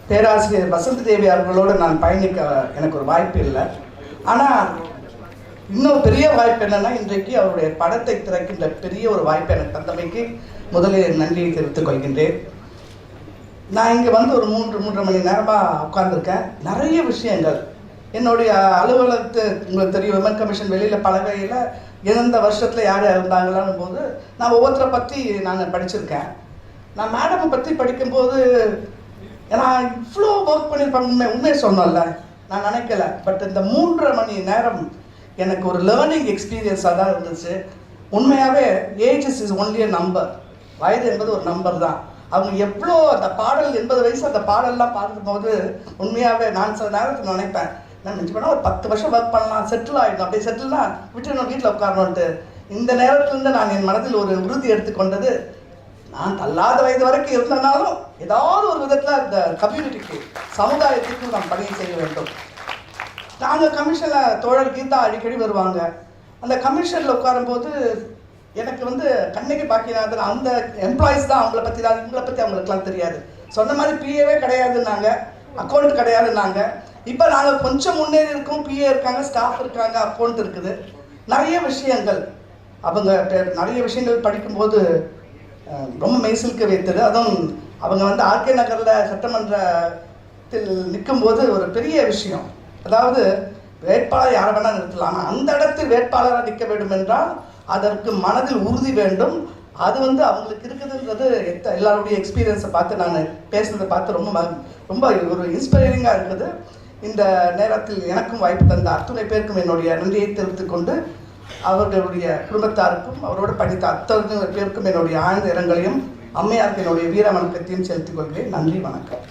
பேராசிரியர் வசந்தி தேவி அவர்களோடு நான் பயணிக்க எனக்கு ஒரு வாய்ப்பு இல்லை. ஆனால் இன்னும் பெரிய வாய்ப்பு என்னென்னா, இன்றைக்கு அவருடைய படத்தை திறக்கின்ற பெரிய ஒரு வாய்ப்பை எனக்கு தந்தமைக்கு முதலில் நன்றியை தெரிவித்துக் கொள்கின்றேன். நான் இங்கே வந்து ஒரு 3-3.5 மணி நேரமாக உட்கார்ந்துருக்கேன். நிறைய விஷயங்கள் என்னுடைய அலுவலகத்து உங்களுக்கு தெரியும், விமன் கமிஷன் வெளியில் பலகையில் எந்த வருஷத்தில் யார் இருந்தாங்களான்னு போது நான் ஒவ்வொருத்தரை பற்றி நான் படிச்சிருக்கேன். நான் மேடமை பற்றி படிக்கும்போது ஏன்னா இவ்வளோ ஒர்க் பண்ணியிருப்பாங்க, உண்மையை சொன்னோம்ல, நான் நினைக்கல. பட் இந்த 3.5 மணி நேரம் எனக்கு ஒரு லேர்னிங் எக்ஸ்பீரியன்ஸாக தான் இருந்துச்சு. உண்மையாகவே ages is only a number, வயது என்பது ஒரு நம்பர் தான். அவங்க எவ்வளோ அந்த பாடல் 80 வயசு அந்த பாடல்லாம் பார்க்கும்போது உண்மையாகவே நான் சில நேரத்தில் நினைப்பேன், நான் நினச்சி போனால் ஒரு 10 வருஷம் ஒர்க் பண்ணலாம், செட்டில் ஆகிடும். அப்படியே செட்டில்னா விட்டுணும், வீட்டில் உட்காரணுன்ட்டு. இந்த நேரத்துலேருந்து நான் என் மனதில் ஒரு உறுதி எடுத்துக்கொண்டது, நான் தள்ளாத வயது வரைக்கும் இருந்தனாலும் ஏதாவது ஒரு விதத்தில் இந்த கம்யூனிட்டிக்கு, சமுதாயத்துக்கு நாம் பணியை செய்ய வேண்டும். நாங்கள் கமிஷனில் தோழர் கீதா அடிக்கடி வருவாங்க. அந்த கமிஷனில் உட்காரும்போது எனக்கு வந்து கண்ணகி பாக்கியநாதன் அந்த எம்ப்ளாயிஸ் தான், அவங்கள பற்றி தான், இவங்களை பற்றி அவங்களுக்குலாம் தெரியாது. சொன்ன மாதிரி பிஏவே கிடையாதுன்னாங்க, அக்கௌண்ட் கிடையாதுன்னாங்க. இப்போ நாங்கள் கொஞ்சம் முன்னேறி இருக்கோம், பிஏ இருக்காங்க, ஸ்டாஃப் இருக்காங்க, அக்கௌண்ட் இருக்குது. நிறைய விஷயங்கள் அவங்க நிறைய விஷயங்கள் படிக்கும்போது ரொம்ப மெய்சிலுக்கு வைத்தது. அதுவும் அவங்க வந்து ஆர்கே நகரில் சட்டமன்றத்தில் நிற்கும்போது ஒரு பெரிய விஷயம், அதாவது வேட்பாளர் யாரை வேணால் நிறுத்தலாம், ஆனால் அந்த இடத்தில் வேட்பாளராக நிற்க வேண்டும் என்றால் அதற்கு மனதில் உறுதி வேண்டும். அது வந்து அவங்களுக்கு இருக்குதுன்றது எல்லாருடைய எக்ஸ்பீரியன்ஸை பார்த்து நான் பேசுனதை பார்த்து ரொம்ப ஒரு இன்ஸ்பைரிங்காக இருக்குது. இந்த நேரத்தில் எனக்கும் வாய்ப்பு தந்த அத்துணை பேருக்கும் என்னுடைய நன்றியை தெரிவித்துக் கொண்டு, அவர்களுடைய குடும்பத்தாருக்கும் அவரோடு படித்த அத்தனை பேருக்கும் என்னுடைய ஆழ்ந்த இரங்கலையும் அம்மையாருக்கு என்னுடைய வீர வணக்கத்தையும் செலுத்திக் கொள்கிறேன். நன்றி, வணக்கம்.